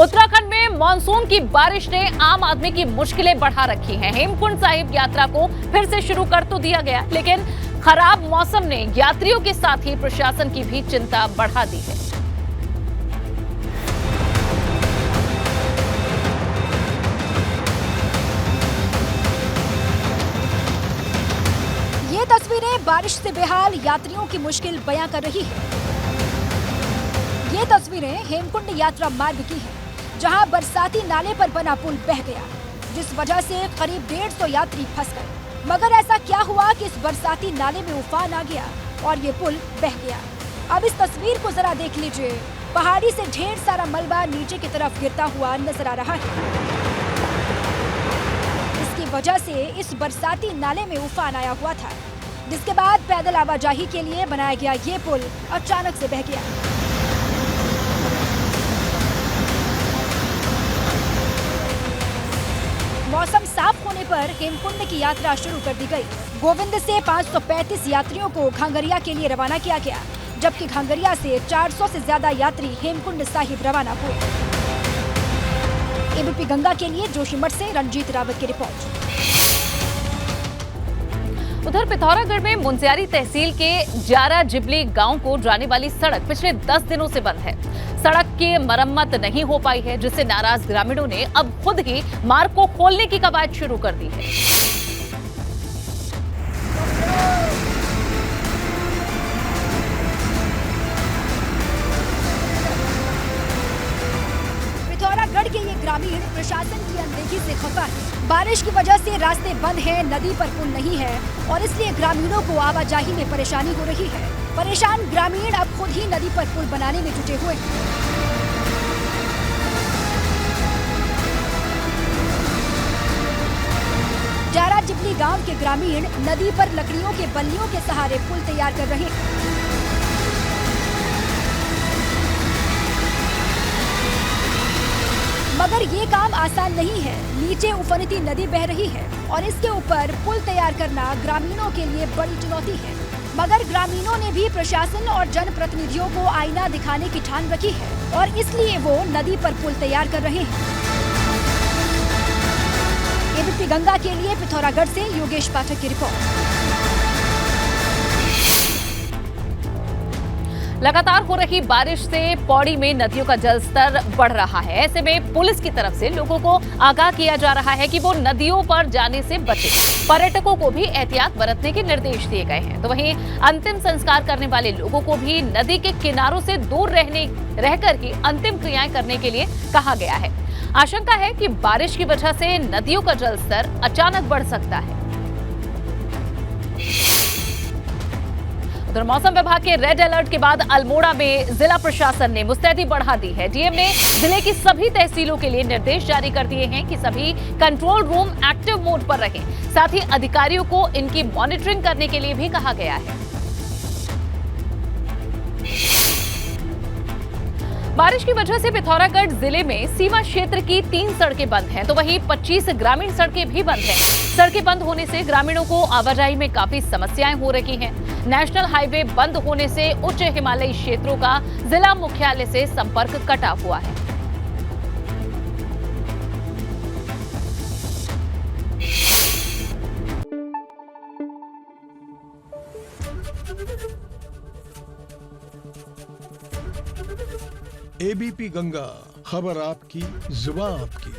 उत्तराखंड में मानसून की बारिश ने आम आदमी की मुश्किलें बढ़ा रखी हैं। हेमकुंड साहिब यात्रा को फिर से शुरू कर तो दिया गया, लेकिन खराब मौसम ने यात्रियों के साथ ही प्रशासन की भी चिंता बढ़ा दी है। ये तस्वीरें बारिश से बेहाल यात्रियों की मुश्किल बयां कर रही है। ये तस्वीरें हेमकुंड यात्रा मार्ग की हैं, जहां बरसाती नाले पर बना पुल बह गया, जिस वजह से करीब 150 यात्री फंस गए। मगर ऐसा क्या हुआ कि इस बरसाती नाले में उफान आ गया और ये पुल बह गया? अब इस तस्वीर को जरा देख लीजिए। पहाड़ी से ढेर सारा मलबा नीचे की तरफ गिरता हुआ नजर आ रहा है। इसकी वजह से इस बरसाती नाले में उफान आया हुआ था, जिसके बाद पैदल आवाजाही के लिए बनाया गया ये पुल अचानक से बह गया। मौसम साफ होने पर हेमकुंड की यात्रा शुरू कर दी गई। गोविंद से 535 यात्रियों को घांगरिया के लिए रवाना किया गया, जबकि घांगरिया से 400 से ज्यादा यात्री हेमकुंड साहिब रवाना हुए। एबीपी गंगा के लिए जोशीमठ से रंजीत रावत की रिपोर्ट। उधर पिथौरागढ़ में मुंसियारी तहसील के जारा जिबली गांव को जाने वाली सड़क पिछले 10 दिनों से बंद है। सड़क की मरम्मत नहीं हो पाई है, जिससे नाराज ग्रामीणों ने अब खुद ही मार्ग को खोलने की कवायद शुरू कर दी है। पिथौरागढ़ के ये ग्रामीण प्रशासन की अनदेखी से खफा है। बारिश की वजह से रास्ते बंद हैं, नदी पर पुल नहीं है और इसलिए ग्रामीणों को आवाजाही में परेशानी हो रही है। परेशान ग्रामीण अब खुद ही नदी पर पुल बनाने में जुटे हुए हैं। जारा जिबली गांव के ग्रामीण नदी पर लकड़ियों के बल्लियों के सहारे पुल तैयार कर रहे हैं। मगर ये काम आसान नहीं है। नीचे उफनती नदी बह रही है और इसके ऊपर पुल तैयार करना ग्रामीणों के लिए बड़ी चुनौती है। मगर ग्रामीणों ने भी प्रशासन और जनप्रतिनिधियों को आईना दिखाने की ठान रखी है और इसलिए वो नदी पर पुल तैयार कर रहे हैं। एबीपी गंगा के लिए पिथौरागढ़ से योगेश पाठक की रिपोर्ट। लगातार हो रही बारिश से पौड़ी में नदियों का जलस्तर बढ़ रहा है। ऐसे में पुलिस की तरफ से लोगों को आगाह किया जा रहा है कि वो नदियों पर जाने से बचें। पर्यटकों को भी एहतियात बरतने के निर्देश दिए गए हैं। तो वहीं अंतिम संस्कार करने वाले लोगों को भी नदी के किनारों से दूर रहकर ही अंतिम क्रियाएं करने के लिए कहा गया है। आशंका है कि बारिश की वजह से नदियों का जलस्तर अचानक बढ़ सकता है। उधर मौसम विभाग के रेड अलर्ट के बाद अल्मोड़ा में जिला प्रशासन ने मुस्तैदी बढ़ा दी है। डीएम ने जिले की सभी तहसीलों के लिए निर्देश जारी कर दिए हैं कि सभी कंट्रोल रूम एक्टिव मोड पर रहें। साथ ही अधिकारियों को इनकी मॉनिटरिंग करने के लिए भी कहा गया है। बारिश की वजह से पिथौरागढ़ जिले में सीमा क्षेत्र की 3 सड़कें बंद हैं, तो वहीं 25 ग्रामीण सड़कें भी बंद हैं। सड़कें बंद होने से ग्रामीणों को आवाजाही में काफी समस्याएं हो रही हैं। नेशनल हाईवे बंद होने से उच्च हिमालयी क्षेत्रों का जिला मुख्यालय से संपर्क कटा हुआ है। एबीपी गंगा, खबर आपकी, जुबान आपकी।